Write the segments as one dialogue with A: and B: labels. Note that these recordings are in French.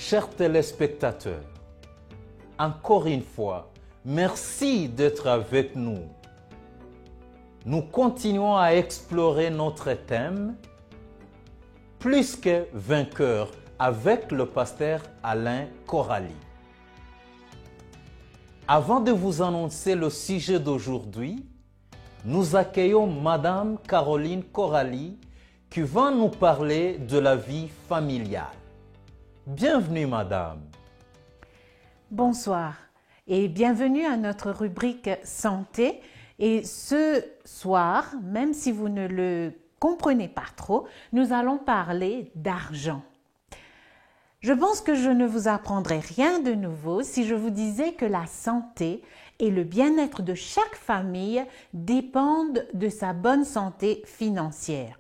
A: Chers téléspectateurs, encore une fois, merci d'être avec nous. Nous continuons à explorer notre thème « Plus que vainqueur » avec le pasteur Alain Corali. Avant de vous annoncer le sujet d'aujourd'hui, nous accueillons Madame Caroline Corali qui va nous parler de la vie familiale. Bienvenue, Madame.
B: Bonsoir et bienvenue à notre rubrique santé. Et ce soir, même si vous ne le comprenez pas trop, nous allons parler d'argent. Je pense que je ne vous apprendrai rien de nouveau si je vous disais que la santé et le bien-être de chaque famille dépendent de sa bonne santé financière.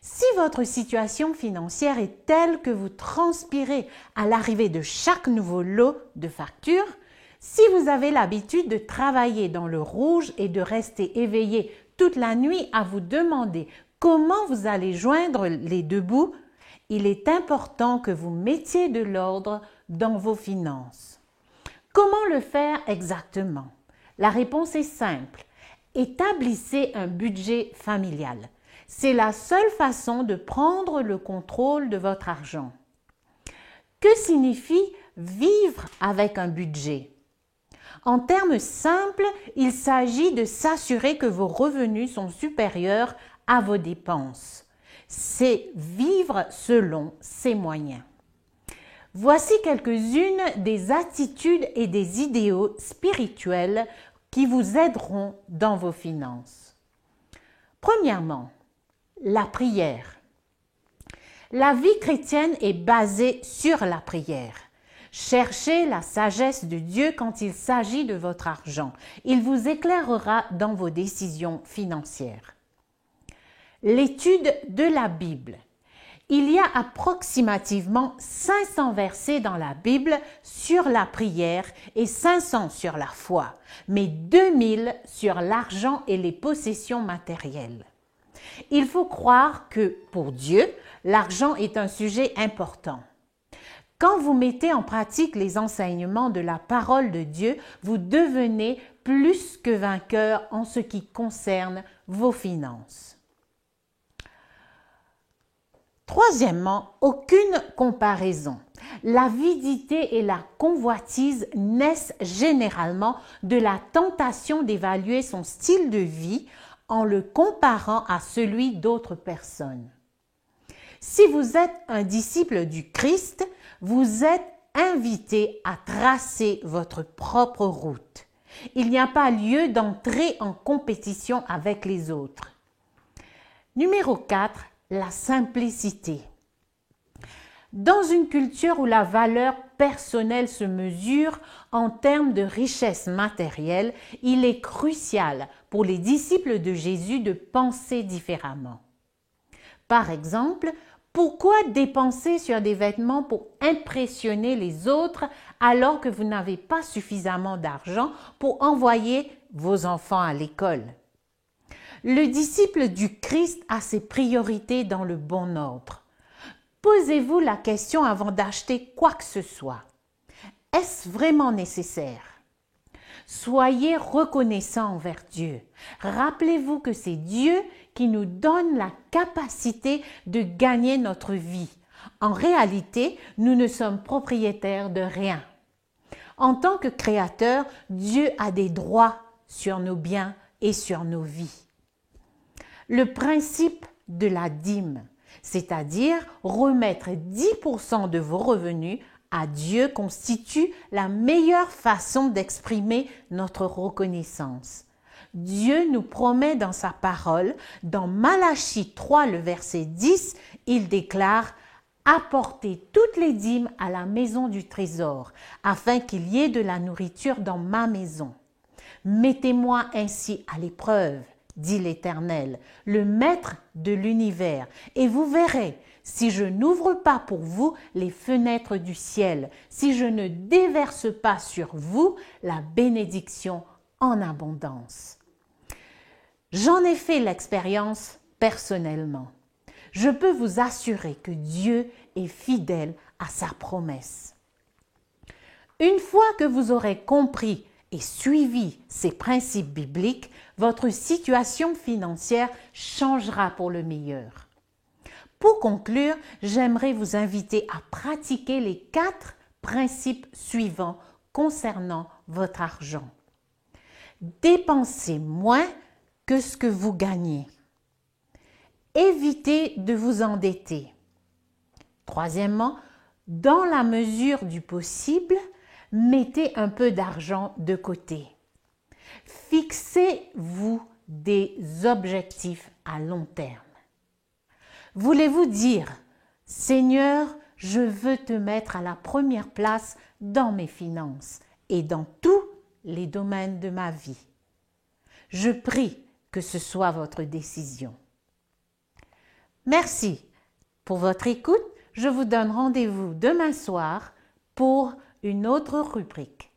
B: Si votre situation financière est telle que vous transpirez à l'arrivée de chaque nouveau lot de factures, si vous avez l'habitude de travailler dans le rouge et de rester éveillé toute la nuit à vous demander comment vous allez joindre les deux bouts, il est important que vous mettiez de l'ordre dans vos finances. Comment le faire exactement? La réponse est simple. Établissez un budget familial. C'est la seule façon de prendre le contrôle de votre argent. Que signifie vivre avec un budget? En termes simples, il s'agit de s'assurer que vos revenus sont supérieurs à vos dépenses. C'est vivre selon ses moyens. Voici quelques-unes des attitudes et des idéaux spirituels qui vous aideront dans vos finances. Premièrement, la prière. La vie chrétienne est basée sur la prière. Cherchez la sagesse de Dieu quand il s'agit de votre argent. Il vous éclairera dans vos décisions financières. L'étude de la Bible. Il y a approximativement 500 versets dans la Bible sur la prière et 500 sur la foi, mais 2000 sur l'argent et les possessions matérielles. Il faut croire que, pour Dieu, l'argent est un sujet important. Quand vous mettez en pratique les enseignements de la parole de Dieu, vous devenez plus que vainqueur en ce qui concerne vos finances. Troisièmement, aucune comparaison. L'avidité et la convoitise naissent généralement de la tentation d'évaluer son style de vie en le comparant à celui d'autres personnes. Si vous êtes un disciple du Christ, vous êtes invité à tracer votre propre route. Il n'y a pas lieu d'entrer en compétition avec les autres. Numéro 4, la simplicité. Dans une culture où la valeur personnelle se mesure en termes de richesse matérielle, il est crucial pour les disciples de Jésus de penser différemment. Par exemple, pourquoi dépenser sur des vêtements pour impressionner les autres alors que vous n'avez pas suffisamment d'argent pour envoyer vos enfants à l'école? Le disciple du Christ a ses priorités dans le bon ordre. Posez-vous la question avant d'acheter quoi que ce soit. Est-ce vraiment nécessaire? Soyez reconnaissant envers Dieu. Rappelez-vous que c'est Dieu qui nous donne la capacité de gagner notre vie. En réalité, nous ne sommes propriétaires de rien. En tant que créateur, Dieu a des droits sur nos biens et sur nos vies. Le principe de la dîme, c'est-à-dire remettre 10% de vos revenus à Dieu, constitue la meilleure façon d'exprimer notre reconnaissance. Dieu nous promet dans sa parole, dans Malachie 3, le verset 10, il déclare « Apportez toutes les dîmes à la maison du trésor, afin qu'il y ait de la nourriture dans ma maison. Mettez-moi ainsi à l'épreuve, dit l'Éternel, le Maître de l'univers, et vous verrez, si je n'ouvre pas pour vous les fenêtres du ciel, si je ne déverse pas sur vous la bénédiction en abondance. » J'en ai fait l'expérience personnellement. je peux vous assurer que Dieu est fidèle à sa promesse. Une fois que vous aurez compris et suivi ces principes bibliques, votre situation financière changera pour le meilleur. Pour conclure, j'aimerais vous inviter à pratiquer les 4 principes suivants concernant votre argent. Dépensez moins que ce que vous gagnez. Évitez de vous endetter. Troisièmement, dans la mesure du possible, mettez un peu d'argent de côté. Fixez-vous des objectifs à long terme. Voulez-vous dire, Seigneur, je veux te mettre à la première place dans mes finances et dans tous les domaines de ma vie. Je prie que ce soit votre décision. Merci pour votre écoute. Je vous donne rendez-vous demain soir pour une autre rubrique.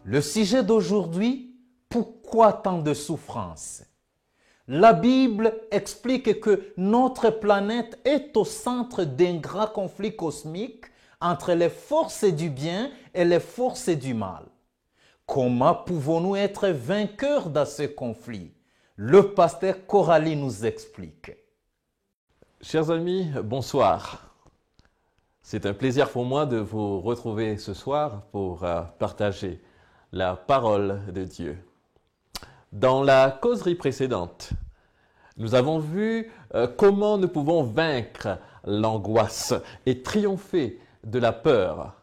A: Le sujet d'aujourd'hui, pourquoi tant de souffrance? La Bible explique que notre planète est au centre d'un grand conflit cosmique entre les forces du bien et les forces du mal. Comment pouvons-nous être vainqueurs dans ce conflit? Le pasteur Coralie nous explique.
C: Chers amis, bonsoir. C'est un plaisir pour moi de vous retrouver ce soir pour partager la parole de Dieu. Dans la causerie précédente, nous avons vu comment nous pouvons vaincre l'angoisse et triompher de la peur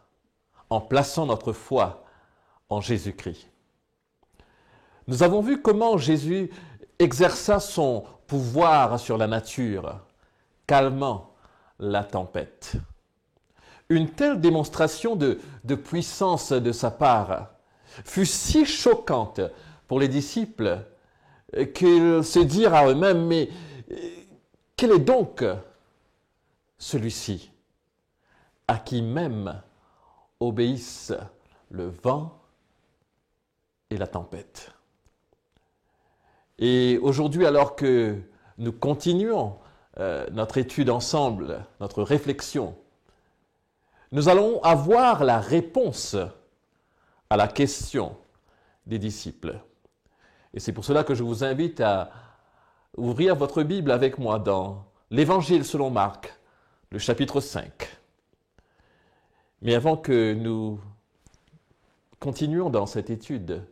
C: en plaçant notre foi en Jésus-Christ. Nous avons vu comment Jésus exerça son pouvoir sur la nature, calmant la tempête. Une telle démonstration de puissance de sa part fut si choquante pour les disciples qu'ils se dirent à eux-mêmes, mais quel est donc celui-ci à qui même obéissent le vent et la tempête? Et aujourd'hui, alors que nous continuons notre étude ensemble, notre réflexion, nous allons avoir la réponse à la question des disciples. Et c'est pour cela que je vous invite à ouvrir votre Bible avec moi dans l'Évangile selon Marc, le chapitre 5. Mais avant que nous continuions dans cette étude,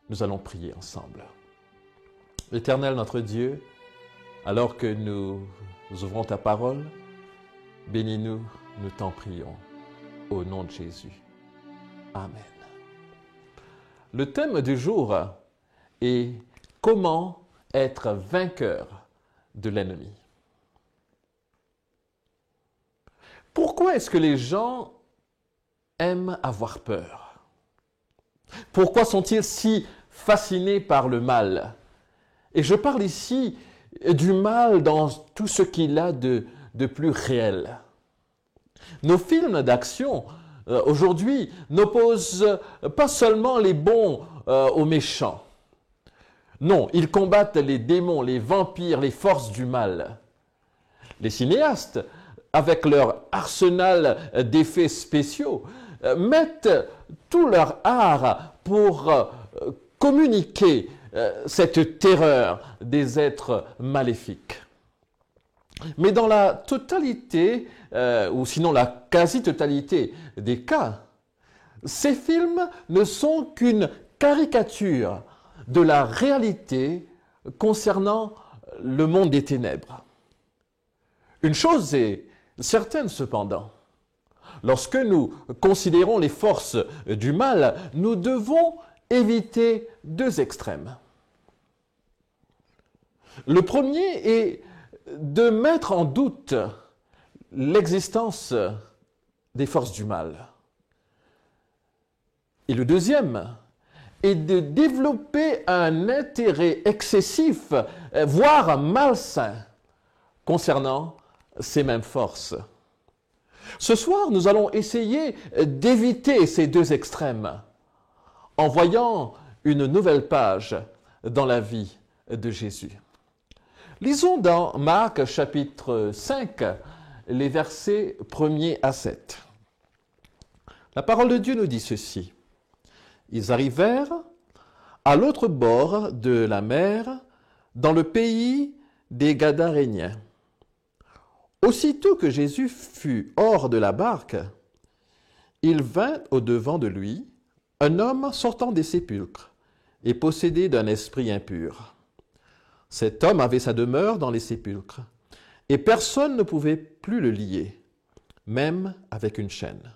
C: nous allons prier ensemble. Éternel notre Dieu, alors que nous ouvrons ta parole, bénis-nous, nous t'en prions, au nom de Jésus. Amen. Le thème du jour est « Comment être vainqueur de l'ennemi ». Pourquoi est-ce que les gens aiment avoir peur? Pourquoi sont-ils si fascinés par le mal? Et je parle ici du mal dans tout ce qu'il a de plus réel. Nos films d'action aujourd'hui n'opposent pas seulement les bons aux méchants. Non, ils combattent les démons, les vampires, les forces du mal. Les cinéastes, avec leur arsenal d'effets spéciaux, mettent tout leur art pour communiquer cette terreur des êtres maléfiques. Mais dans la totalité, ou sinon la quasi-totalité des cas, ces films ne sont qu'une caricature de la réalité concernant le monde des ténèbres. Une chose est certaine cependant, lorsque nous considérons les forces du mal, nous devons éviter deux extrêmes. Le premier est de mettre en doute l'existence des forces du mal. Et le deuxième est de développer un intérêt excessif, voire malsain, concernant ces mêmes forces. Ce soir, nous allons essayer d'éviter ces deux extrêmes en voyant une nouvelle page dans la vie de Jésus. Lisons dans Marc chapitre 5, les versets 1er à 7. La parole de Dieu nous dit ceci. Ils arrivèrent à l'autre bord de la mer, dans le pays des Gadaréniens. Aussitôt que Jésus fut hors de la barque, il vint au-devant de lui un homme sortant des sépulcres et possédé d'un esprit impur. Cet homme avait sa demeure dans les sépulcres, et personne ne pouvait plus le lier, même avec une chaîne.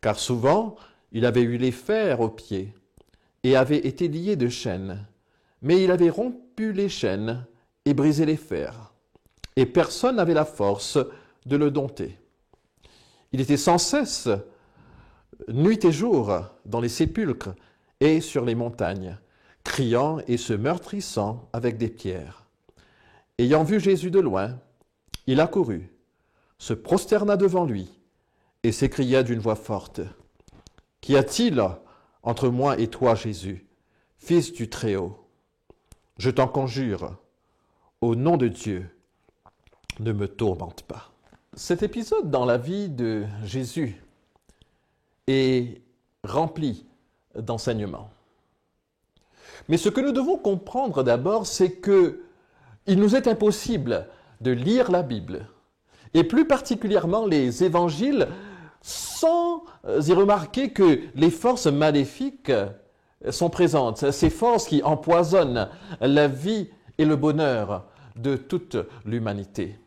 C: Car souvent, il avait eu les fers aux pieds, et avait été lié de chaînes, mais il avait rompu les chaînes et brisé les fers, et personne n'avait la force de le dompter. Il était sans cesse, nuit et jour, dans les sépulcres et sur les montagnes, criant et se meurtrissant avec des pierres. Ayant vu Jésus de loin, il accourut, se prosterna devant lui et s'écria d'une voix forte, « Qu'y a-t-il entre moi et toi, Jésus, Fils du Très-Haut? Je t'en conjure, au nom de Dieu, ne me tourmente pas. » Cet épisode dans la vie de Jésus est rempli d'enseignements. Mais ce que nous devons comprendre d'abord, c'est que il nous est impossible de lire la Bible, et plus particulièrement les évangiles, sans y remarquer que les forces maléfiques sont présentes, ces forces qui empoisonnent la vie et le bonheur de toute l'humanité.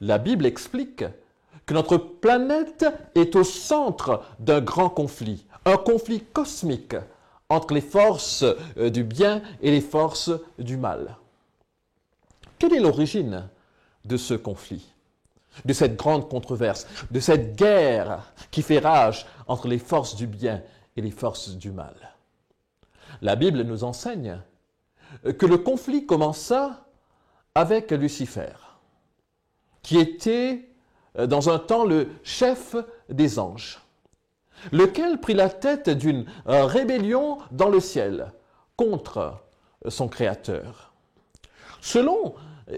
C: La Bible explique que notre planète est au centre d'un grand conflit, un conflit cosmique entre les forces du bien et les forces du mal. Quelle est l'origine de ce conflit, de cette grande controverse, de cette guerre qui fait rage entre les forces du bien et les forces du mal? La Bible nous enseigne que le conflit commença avec Lucifer, qui était dans un temps le chef des anges, lequel prit la tête d'une rébellion dans le ciel contre son Créateur. Selon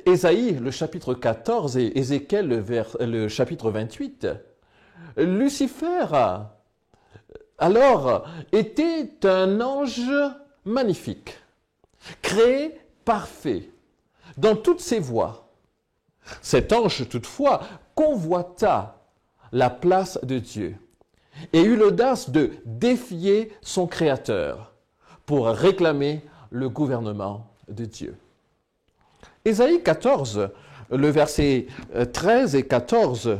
C: Ésaïe, le chapitre 14, et Ézéchiel, le chapitre 28, Lucifer, alors, était un ange magnifique, créé parfait, dans toutes ses voies. Cet ange, toutefois, convoita la place de Dieu et eut l'audace de défier son Créateur pour réclamer le gouvernement de Dieu. Ésaïe 14, le verset 13 et 14,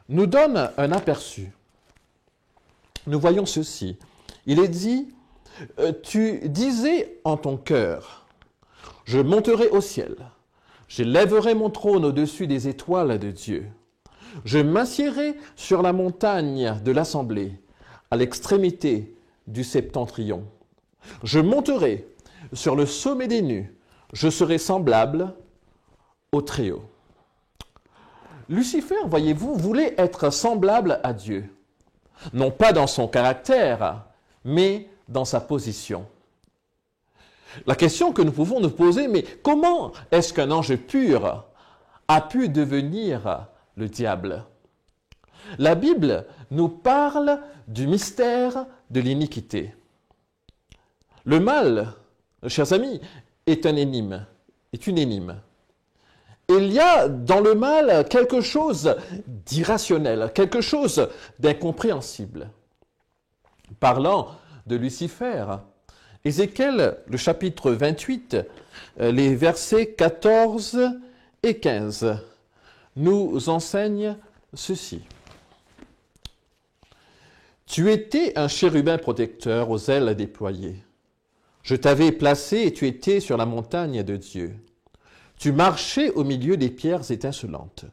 C: nous donne un aperçu. Nous voyons ceci. Il est dit, « Tu disais en ton cœur, je monterai au ciel, j'élèverai mon trône au-dessus des étoiles de Dieu. Je m'assiérai sur la montagne de l'assemblée, à l'extrémité du septentrion. Je monterai sur le sommet des nues, je serai semblable au Très-Haut. » Lucifer, voyez-vous, voulait être semblable à Dieu, non pas dans son caractère, mais dans sa position. La question que nous pouvons nous poser, mais comment est-ce qu'un ange pur a pu devenir le diable? La Bible nous parle du mystère de l'iniquité. Le mal chers amis, est une énigme. Il y a dans le mal quelque chose d'irrationnel, quelque chose d'incompréhensible. Parlant de Lucifer, Ézéchiel, le chapitre 28, les versets 14 et 15, nous enseignent ceci. « Tu étais un chérubin protecteur aux ailes déployées. Je t'avais placé et tu étais sur la montagne de Dieu. Tu marchais au milieu des pierres étincelantes.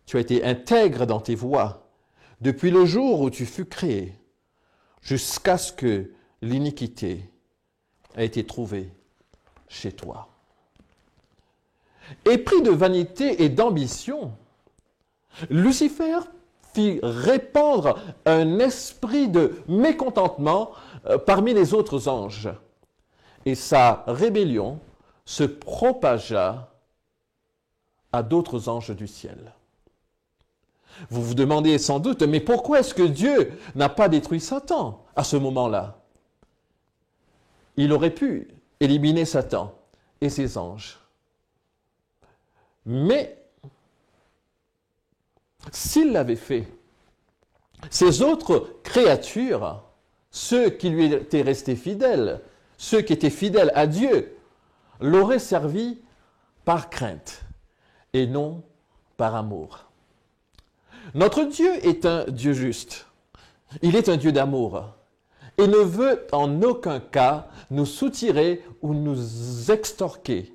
C: Tu as été intègre dans tes voies depuis le jour où tu fus créé, jusqu'à ce que l'iniquité ait été trouvée chez toi. » Épris de vanité et d'ambition, Lucifer fit répandre un esprit de mécontentement parmi les autres anges. Et sa rébellion se propagea à d'autres anges du ciel. Vous vous demandez sans doute, mais pourquoi est-ce que Dieu n'a pas détruit Satan à ce moment-là? Il aurait pu éliminer Satan et ses anges. Mais s'il l'avait fait, ces autres créatures, ceux qui lui étaient restés fidèles, ceux qui étaient fidèles à Dieu, l'auraient servi par crainte et non par amour. Notre Dieu est un Dieu juste. Il est un Dieu d'amour et ne veut en aucun cas nous soutirer ou nous extorquer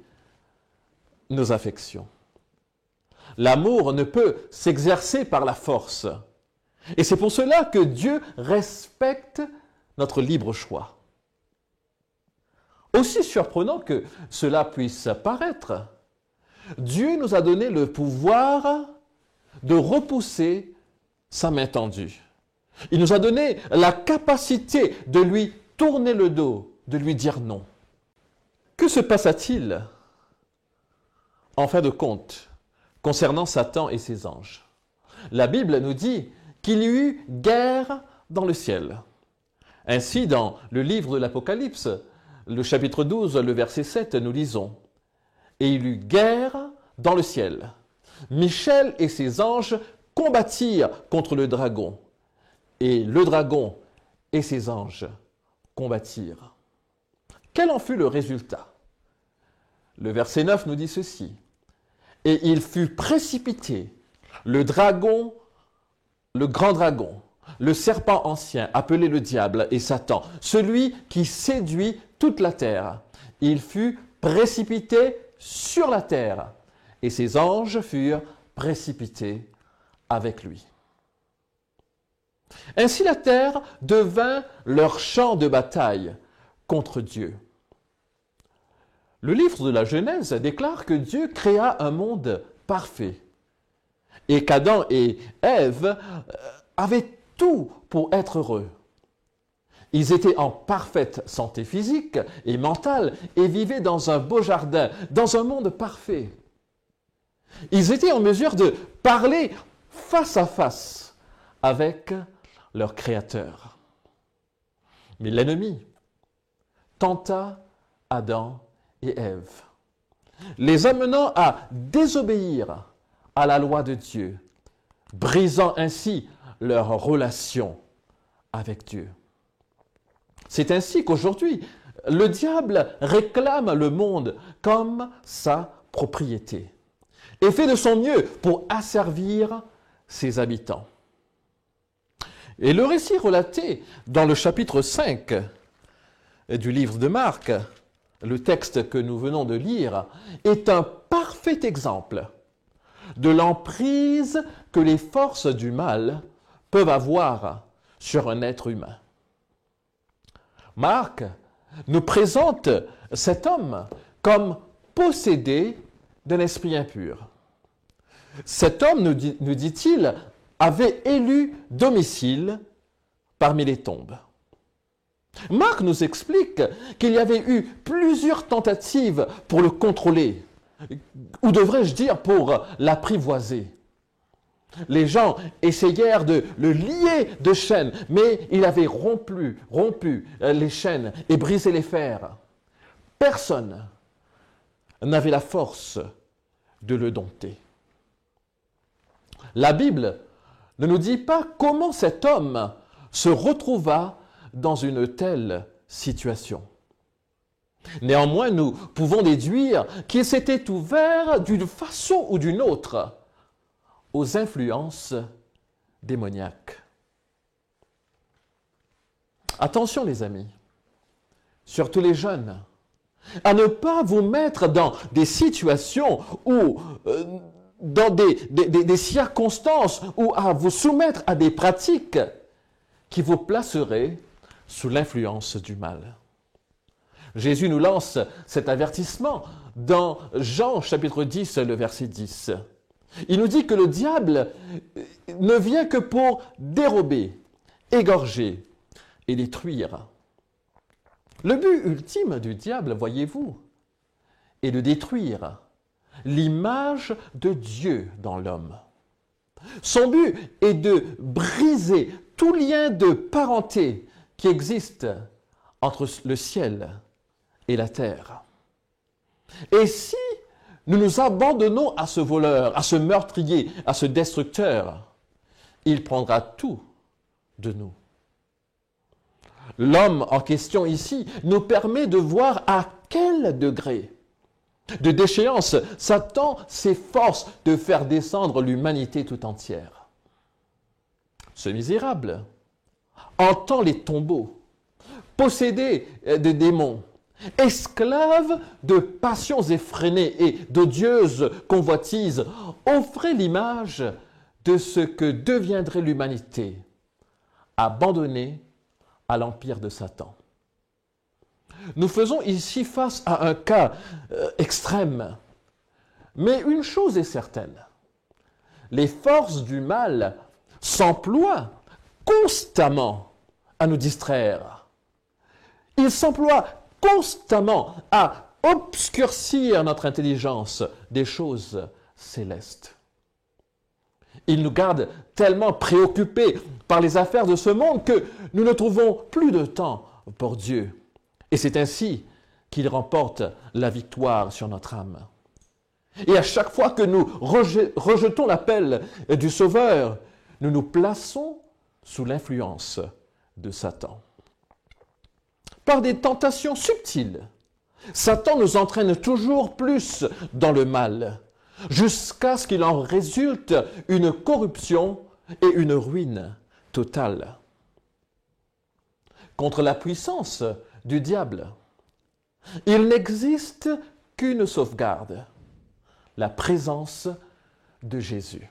C: nos affections. L'amour ne peut s'exercer par la force. Et c'est pour cela que Dieu respecte notre libre choix. Aussi surprenant que cela puisse paraître, Dieu nous a donné le pouvoir de repousser sa main tendue. Il nous a donné la capacité de lui tourner le dos, de lui dire non. Que se passa-t-il en fin de compte concernant Satan et ses anges? La Bible nous dit qu'il y eut guerre dans le ciel. Ainsi, dans le livre de l'Apocalypse, le chapitre 12, le verset 7, nous lisons « Et il y eut guerre dans le ciel. Michel et ses anges combattirent contre le dragon, et le dragon et ses anges combattirent. » Quel en fut le résultat? Le verset 9 nous dit ceci. « Et il fut précipité, le dragon, le grand dragon, le serpent ancien, appelé le diable et Satan, celui qui séduit toute la terre. Il fut précipité sur la terre, et ses anges furent précipités avec lui. » Ainsi la terre devint leur champ de bataille contre Dieu. Le livre de la Genèse déclare que Dieu créa un monde parfait et qu'Adam et Ève avaient tout pour être heureux. Ils étaient en parfaite santé physique et mentale et vivaient dans un beau jardin, dans un monde parfait. Ils étaient en mesure de parler face à face avec leur Créateur. Mais l'ennemi tenta Adam et Ève, les amenant à désobéir à la loi de Dieu, brisant ainsi leur relation avec Dieu. C'est ainsi qu'aujourd'hui, le diable réclame le monde comme sa propriété et fait de son mieux pour asservir ses habitants. Et le récit relaté dans le chapitre 5 du livre de Marc, le texte que nous venons de lire, est un parfait exemple de l'emprise que les forces du mal peuvent avoir sur un être humain. Marc nous présente cet homme comme possédé d'un esprit impur. Cet homme, nous dit-il, avait élu domicile parmi les tombes. Marc nous explique qu'il y avait eu plusieurs tentatives pour le contrôler, ou devrais-je dire pour l'apprivoiser. Les gens essayèrent de le lier de chaînes, mais il avait rompu les chaînes et brisé les fers. personne n'avait la force de le dompter. La Bible ne nous dit pas comment cet homme se retrouva dans une telle situation. Néanmoins, nous pouvons déduire qu'il s'était ouvert d'une façon ou d'une autre aux influences démoniaques. Attention les amis, surtout les jeunes, à ne pas vous mettre dans des situations où, dans des circonstances ou à vous soumettre à des pratiques qui vous placeraient sous l'influence du mal. Jésus nous lance cet avertissement dans Jean chapitre 10, le verset 10. Il nous dit que le diable ne vient que pour dérober, égorger et détruire. Le but ultime du diable, voyez-vous, est de détruire l'image de Dieu dans l'homme. Son but est de briser tout lien de parenté qui existe entre le ciel et la terre. Et si nous nous abandonnons à ce voleur, à ce meurtrier, à ce destructeur, il prendra tout de nous. L'homme en question ici nous permet de voir à quel degré de déchéance Satan s'efforce de faire descendre l'humanité tout entière. Ce misérable entend les tombeaux, possédé de démons, esclave de passions effrénées et d'odieuses convoitises, offrait l'image de ce que deviendrait l'humanité, abandonnée à l'empire de Satan. Nous faisons ici face à un cas extrême, mais une chose est certaine, les forces du mal s'emploient constamment à nous distraire. Ils s'emploient constamment à obscurcir notre intelligence des choses célestes. Ils nous gardent tellement préoccupés par les affaires de ce monde que nous ne trouvons plus de temps pour Dieu. Et c'est ainsi qu'il remporte la victoire sur notre âme. Et à chaque fois que nous rejetons l'appel du Sauveur, nous nous plaçons sous l'influence de Satan. Par des tentations subtiles, Satan nous entraîne toujours plus dans le mal, jusqu'à ce qu'il en résulte une corruption et une ruine totale. Contre la puissance du diable, il n'existe qu'une sauvegarde, la présence de Jésus.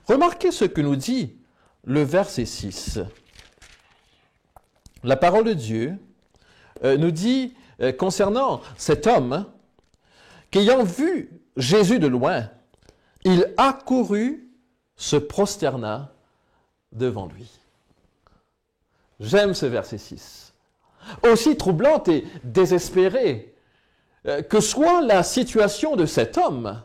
C: Remarquez ce que nous dit le verset 6. La parole de Dieu nous dit concernant cet homme qu'ayant vu Jésus de loin, il accourut, se prosterna devant lui. J'aime ce verset 6. Aussi troublante et désespérée que soit la situation de cet homme,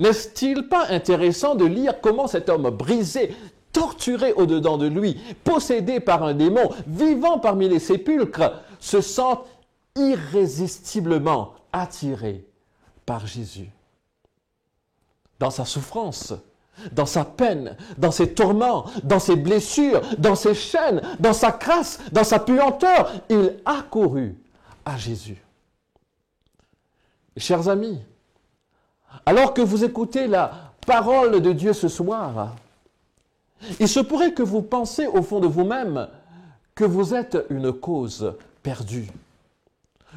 C: n'est-il pas intéressant de lire comment cet homme brisé, torturé au-dedans de lui, possédé par un démon, vivant parmi les sépulcres, se sent irrésistiblement attiré par Jésus. Dans sa souffrance, dans sa peine, dans ses tourments, dans ses blessures, dans ses chaînes, dans sa crasse, dans sa puanteur, il accourut à Jésus. Chers amis, alors que vous écoutez la parole de Dieu ce soir, il se pourrait que vous pensiez au fond de vous-même que vous êtes une cause perdue.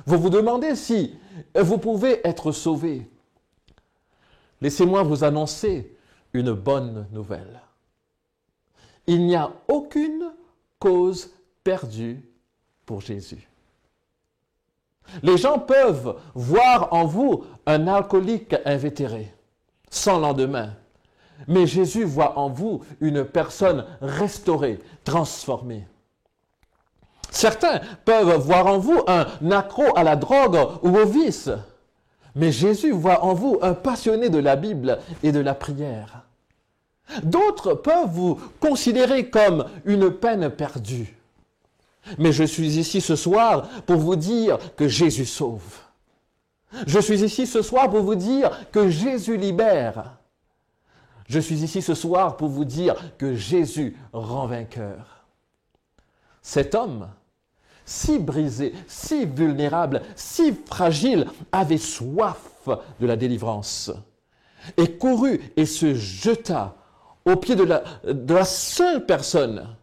C: Vous vous demandez si vous pouvez être sauvé. Laissez-moi vous annoncer une bonne nouvelle. Il n'y a aucune cause perdue pour Jésus. Les gens peuvent voir en vous un alcoolique invétéré, sans lendemain. Mais Jésus voit en vous une personne restaurée, transformée. Certains peuvent voir en vous un accro à la drogue ou au vice. Mais Jésus voit en vous un passionné de la Bible et de la prière. D'autres peuvent vous considérer comme une peine perdue. Mais je suis ici ce soir pour vous dire que Jésus sauve. Je suis ici ce soir pour vous dire que Jésus libère. Je suis ici ce soir pour vous dire que Jésus rend vainqueur. Cet homme, si brisé, si vulnérable, si fragile, avait soif de la délivrance et courut et se jeta aux pieds de la seule personne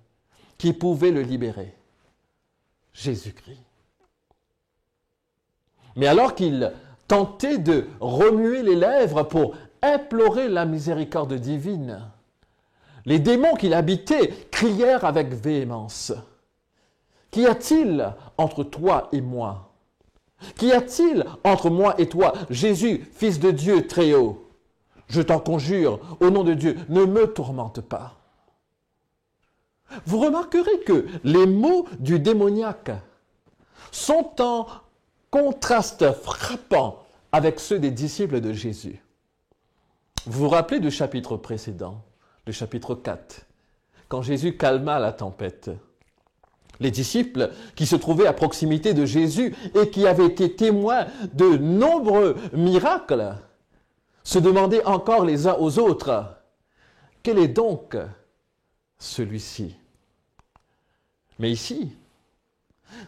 C: qui pouvait le libérer, Jésus-Christ. Mais alors qu'il tentait de remuer les lèvres pour implorer la miséricorde divine, les démons qui l'habitaient crièrent avec véhémence. « Qu'y a-t-il entre toi et moi? Qu'y a-t-il entre moi et toi, Jésus, Fils de Dieu très haut? Je t'en conjure, au nom de Dieu, ne me tourmente pas. » Vous remarquerez que les mots du démoniaque sont en contraste frappant avec ceux des disciples de Jésus. Vous vous rappelez du chapitre précédent, le chapitre 4, quand Jésus calma la tempête. Les disciples qui se trouvaient à proximité de Jésus et qui avaient été témoins de nombreux miracles se demandaient encore les uns aux autres, « Quel est donc celui-ci » Mais ici,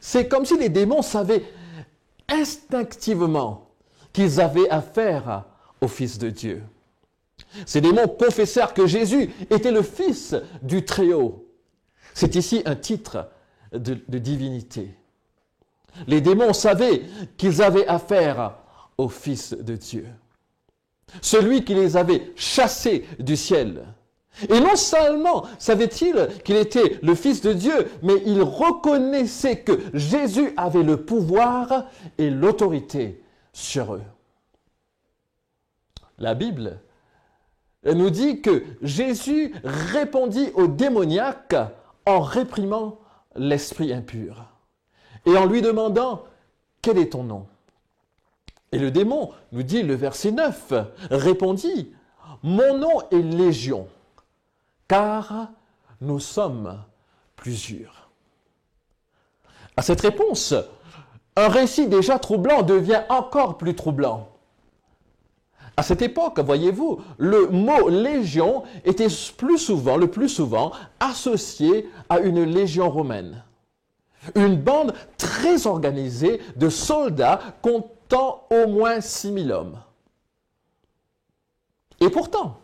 C: c'est comme si les démons savaient instinctivement qu'ils avaient affaire au Fils de Dieu. Ces démons confessèrent que Jésus était le Fils du Très-Haut. C'est ici un titre de divinité. Les démons savaient qu'ils avaient affaire au Fils de Dieu, celui qui les avait chassés du ciel. Et non seulement savait-il qu'il était le Fils de Dieu, mais il reconnaissait que Jésus avait le pouvoir et l'autorité sur eux. La Bible nous dit que Jésus répondit au démoniaque en réprimant l'esprit impur et en lui demandant « Quel est ton nom ?» Et le démon, nous dit le verset 9, répondit « Mon nom est Légion, car nous sommes plusieurs. » À cette réponse, un récit déjà troublant devient encore plus troublant. À cette époque, voyez-vous, le mot légion était le plus souvent associé à une légion romaine. Une bande très organisée de soldats comptant au moins 6000 hommes. Et pourtant,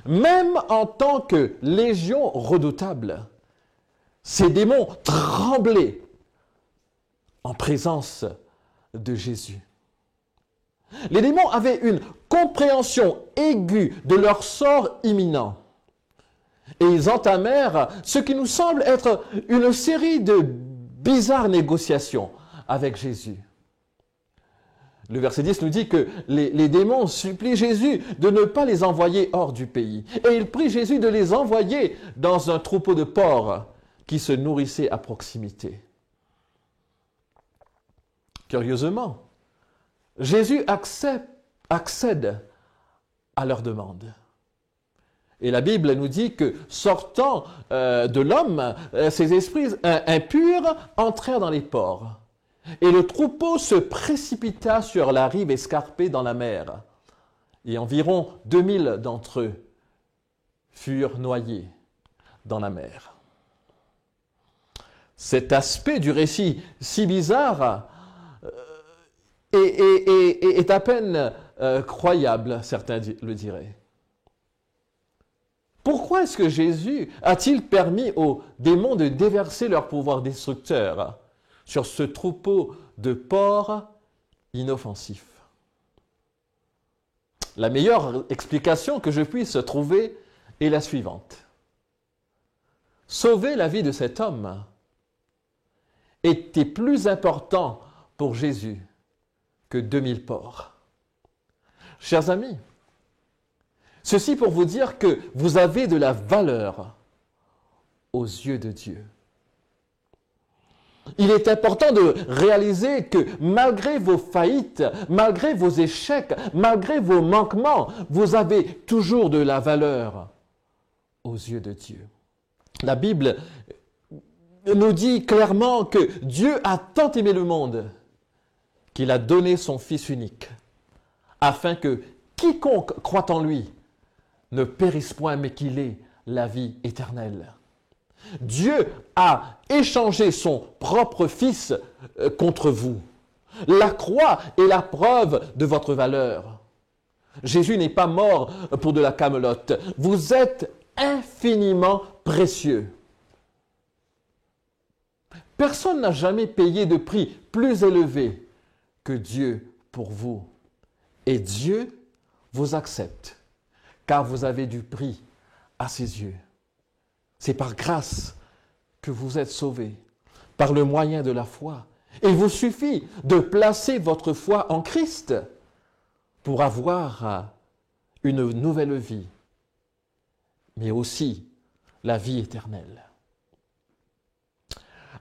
C: même en tant que légion redoutable, ces démons tremblaient en présence de Jésus. Les démons avaient une compréhension aiguë de leur sort imminent. Et ils entamèrent ce qui nous semble être une série de bizarres négociations avec Jésus. Le verset 10 nous dit que les démons supplient Jésus de ne pas les envoyer hors du pays. Et il prie Jésus de les envoyer dans un troupeau de porcs qui se nourrissait à proximité. Curieusement, Jésus accède à leur demande. Et la Bible nous dit que sortant de l'homme, ces esprits impurs entrèrent dans les porcs. Et le troupeau se précipita sur la rive escarpée dans la mer. Et environ 2000 d'entre eux furent noyés dans la mer. Cet aspect du récit si bizarre est à peine croyable, certains le diraient. Pourquoi est-ce que Jésus a-t-il permis aux démons de déverser leur pouvoir destructeur sur ce troupeau de porcs inoffensifs? La meilleure explication que je puisse trouver est la suivante. Sauver la vie de cet homme était plus important pour Jésus que 2000 porcs. Chers amis, ceci pour vous dire que vous avez de la valeur aux yeux de Dieu. Il est important de réaliser que malgré vos faillites, malgré vos échecs, malgré vos manquements, vous avez toujours de la valeur aux yeux de Dieu. La Bible nous dit clairement que Dieu a tant aimé le monde qu'il a donné son Fils unique, afin que quiconque croit en lui ne périsse point, mais qu'il ait la vie éternelle. Dieu a échangé son propre Fils contre vous. La croix est la preuve de votre valeur. Jésus n'est pas mort pour de la camelote. Vous êtes infiniment précieux. Personne n'a jamais payé de prix plus élevé que Dieu pour vous. Et Dieu vous accepte, car vous avez du prix à ses yeux. C'est par grâce que vous êtes sauvés, par le moyen de la foi. Et il vous suffit de placer votre foi en Christ pour avoir une nouvelle vie, mais aussi la vie éternelle.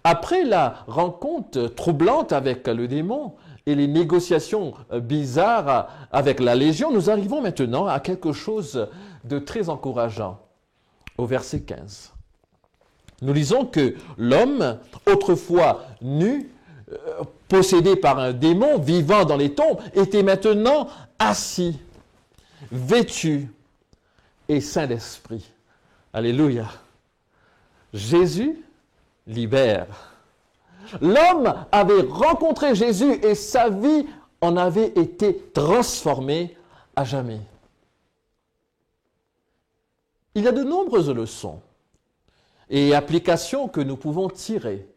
C: Après la rencontre troublante avec le démon et les négociations bizarres avec la Légion, nous arrivons maintenant à quelque chose de très encourageant. Au verset 15. Nous lisons que l'homme, autrefois nu, possédé par un démon, vivant dans les tombes, était maintenant assis, vêtu et saint d'esprit. Alléluia. Jésus libère. L'homme avait rencontré Jésus et sa vie en avait été transformée à jamais. Il y a de nombreuses leçons et applications que nous pouvons tirer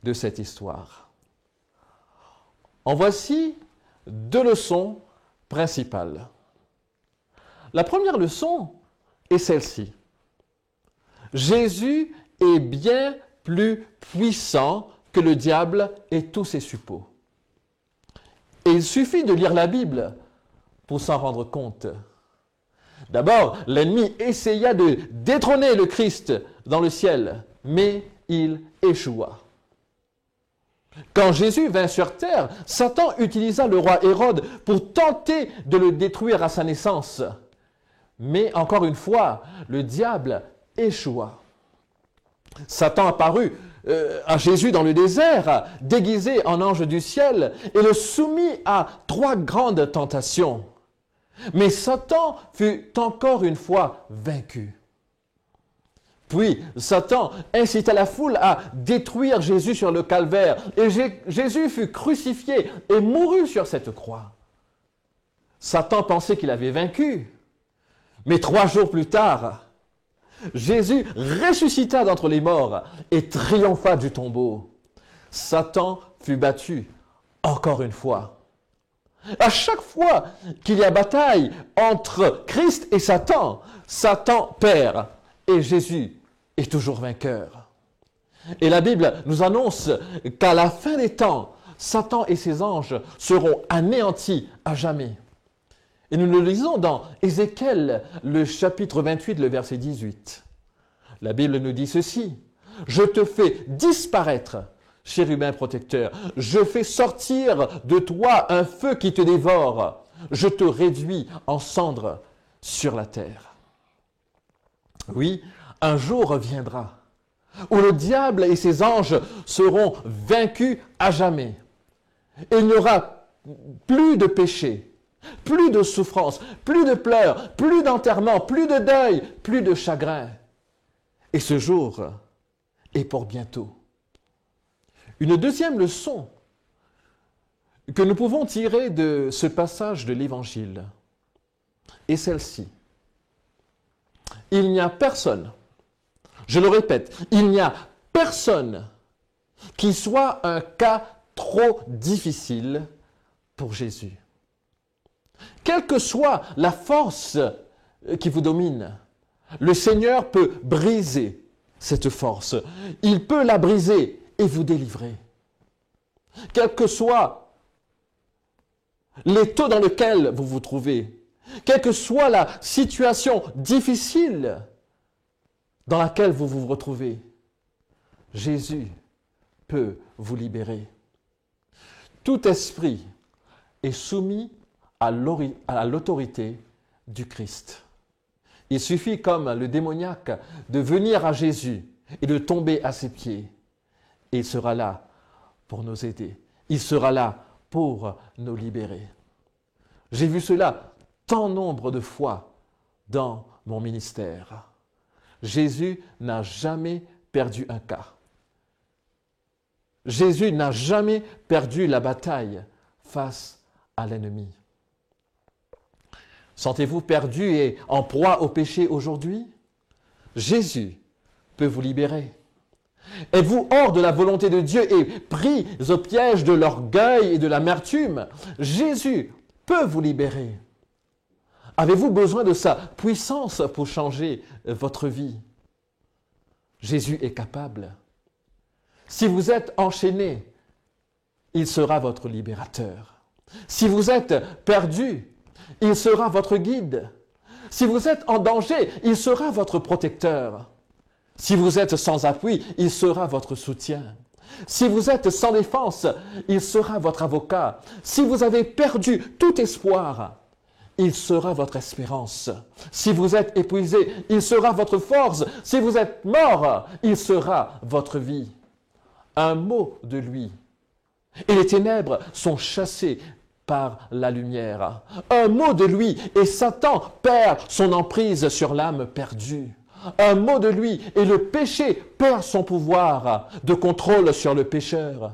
C: de cette histoire. En voici 2 leçons principales. La première leçon est celle-ci. Jésus est bien plus puissant que le diable et tous ses suppôts. Et il suffit de lire la Bible pour s'en rendre compte. D'abord, l'ennemi essaya de détrôner le Christ dans le ciel, mais il échoua. Quand Jésus vint sur terre, Satan utilisa le roi Hérode pour tenter de le détruire à sa naissance. Mais encore une fois, le diable échoua. Satan apparut à Jésus dans le désert, déguisé en ange du ciel, et le soumit à 3 grandes tentations. Mais Satan fut encore une fois vaincu. Puis Satan incita la foule à détruire Jésus sur le calvaire, et Jésus fut crucifié et mourut sur cette croix. Satan pensait qu'il avait vaincu, mais 3 jours plus tard, Jésus ressuscita d'entre les morts et triompha du tombeau. Satan fut battu encore une fois. À chaque fois qu'il y a bataille entre Christ et Satan, Satan perd et Jésus est toujours vainqueur. Et la Bible nous annonce qu'à la fin des temps, Satan et ses anges seront anéantis à jamais. Et nous le lisons dans Ézéchiel, le chapitre 28, le verset 18. La Bible nous dit ceci. « Je te fais disparaître, chérubin protecteur. Je fais sortir de toi un feu qui te dévore. Je te réduis en cendres sur la terre. » Oui, un jour reviendra où le diable et ses anges seront vaincus à jamais. Et il n'y aura plus de péché, plus de souffrance, plus de pleurs, plus d'enterrement, plus de deuil, plus de chagrin. Et ce jour est pour bientôt. Une deuxième leçon que nous pouvons tirer de ce passage de l'Évangile est celle-ci. Il n'y a personne, je le répète, il n'y a personne qui soit un cas trop difficile pour Jésus. Quelle que soit la force qui vous domine, le Seigneur peut briser cette force. Il peut la briser et vous délivrer. Quel que soit l'état dans lequel vous vous trouvez, quelle que soit la situation difficile dans laquelle vous vous retrouvez, Jésus peut vous libérer. Tout esprit est soumis à l'autorité du Christ. Il suffit, comme le démoniaque, de venir à Jésus et de tomber à ses pieds. Et il sera là pour nous aider. Il sera là pour nous libérer. J'ai vu cela tant nombre de fois dans mon ministère. Jésus n'a jamais perdu un cas. Jésus n'a jamais perdu la bataille face à l'ennemi. Sentez-vous perdu et en proie au péché aujourd'hui? Jésus peut vous libérer. Êtes-vous hors de la volonté de Dieu et pris au piège de l'orgueil et de l'amertume? Jésus peut vous libérer. Avez-vous besoin de sa puissance pour changer votre vie? Jésus est capable. Si vous êtes enchaîné, il sera votre libérateur. Si vous êtes perdu, il sera votre guide. Si vous êtes en danger, il sera votre protecteur. Si vous êtes sans appui, il sera votre soutien. Si vous êtes sans défense, il sera votre avocat. Si vous avez perdu tout espoir, il sera votre espérance. Si vous êtes épuisé, il sera votre force. Si vous êtes mort, il sera votre vie. Un mot de lui, et les ténèbres sont chassées par la lumière. Un mot de lui, et Satan perd son emprise sur l'âme perdue. Un mot de lui, et le péché perd son pouvoir de contrôle sur le pécheur.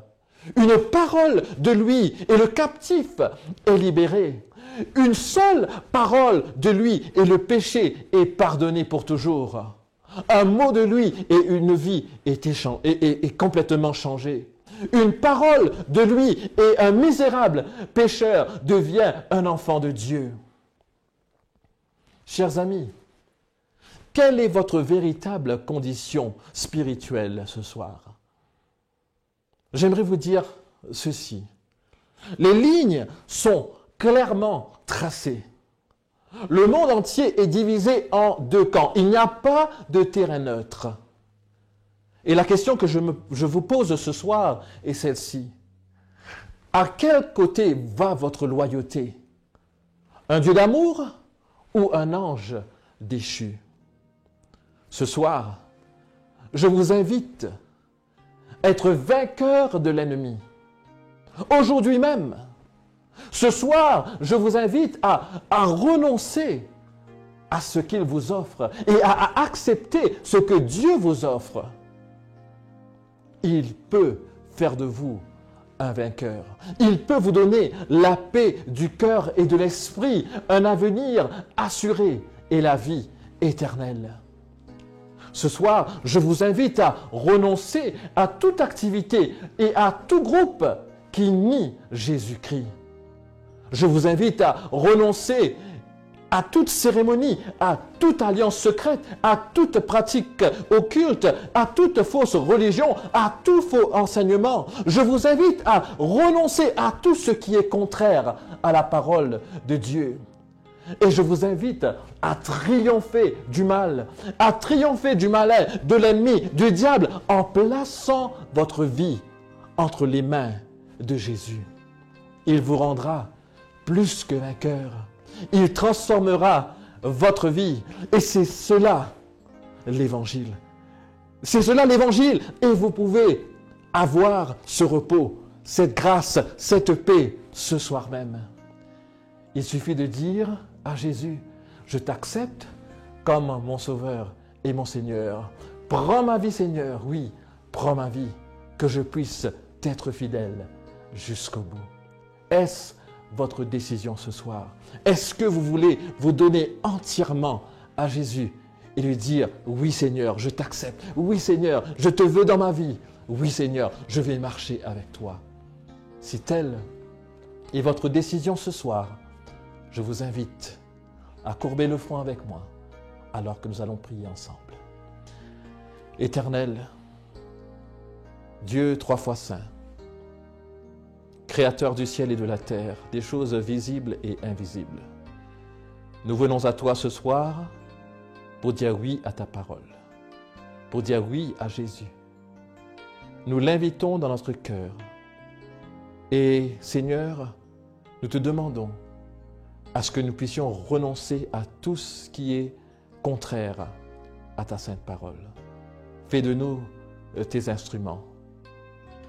C: Une parole de lui, et le captif est libéré. Une seule parole de lui, et le péché est pardonné pour toujours. Un mot de lui, et une vie est complètement changée. Une parole de lui, et un misérable pécheur devient un enfant de Dieu. Chers amis, quelle est votre véritable condition spirituelle ce soir? J'aimerais vous dire ceci. Les lignes sont clairement tracées. Le monde entier est divisé en deux camps. Il n'y a pas de terrain neutre. Et la question que je vous pose ce soir est celle-ci. À quel côté va votre loyauté? Un Dieu d'amour ou un ange déchu? Ce soir, je vous invite à être vainqueur de l'ennemi. Aujourd'hui même, ce soir, je vous invite à renoncer à ce qu'il vous offre et à accepter ce que Dieu vous offre. Il peut faire de vous un vainqueur. Il peut vous donner la paix du cœur et de l'esprit, un avenir assuré et la vie éternelle. Ce soir, je vous invite à renoncer à toute activité et à tout groupe qui nie Jésus-Christ. Je vous invite à renoncer à toute cérémonie, à toute alliance secrète, à toute pratique occulte, à toute fausse religion, à tout faux enseignement. Je vous invite à renoncer à tout ce qui est contraire à la parole de Dieu. Et je vous invite à triompher du mal, à triompher du malin, de l'ennemi, du diable, en plaçant votre vie entre les mains de Jésus. Il vous rendra plus que vainqueur. Il transformera votre vie. Et c'est cela l'Évangile. C'est cela l'Évangile. Et vous pouvez avoir ce repos, cette grâce, cette paix ce soir même. Il suffit de dire à Jésus, je t'accepte comme mon Sauveur et mon Seigneur. Prends ma vie, Seigneur. Oui, prends ma vie, que je puisse t'être fidèle jusqu'au bout. Est-ce votre décision ce soir? Est-ce que vous voulez vous donner entièrement à Jésus et lui dire, oui Seigneur, je t'accepte. Oui Seigneur, je te veux dans ma vie. Oui Seigneur, je vais marcher avec toi. Si telle est votre décision ce soir, je vous invite à courber le front avec moi alors que nous allons prier ensemble. Éternel, Dieu trois fois saint, Créateur du ciel et de la terre, des choses visibles et invisibles, nous venons à toi ce soir pour dire oui à ta parole, pour dire oui à Jésus. Nous l'invitons dans notre cœur et Seigneur, nous te demandons à ce que nous puissions renoncer à tout ce qui est contraire à ta sainte parole. Fais de nous tes instruments.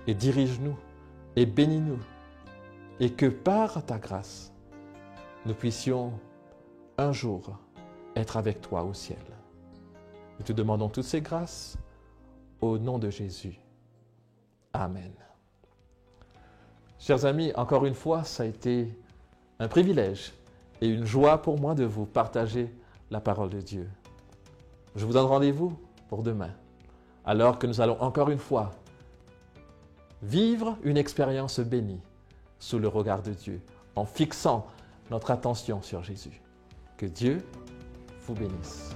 C: et dirige-nous et bénis-nous et que par ta grâce, nous puissions un jour être avec toi au ciel. Nous te demandons toutes ces grâces au nom de Jésus. Amen. Chers amis, encore une fois, ça a été un privilège et une joie pour moi de vous partager la parole de Dieu. Je vous donne rendez-vous pour demain, alors que nous allons encore une fois vivre une expérience bénie sous le regard de Dieu, en fixant notre attention sur Jésus. Que Dieu vous bénisse.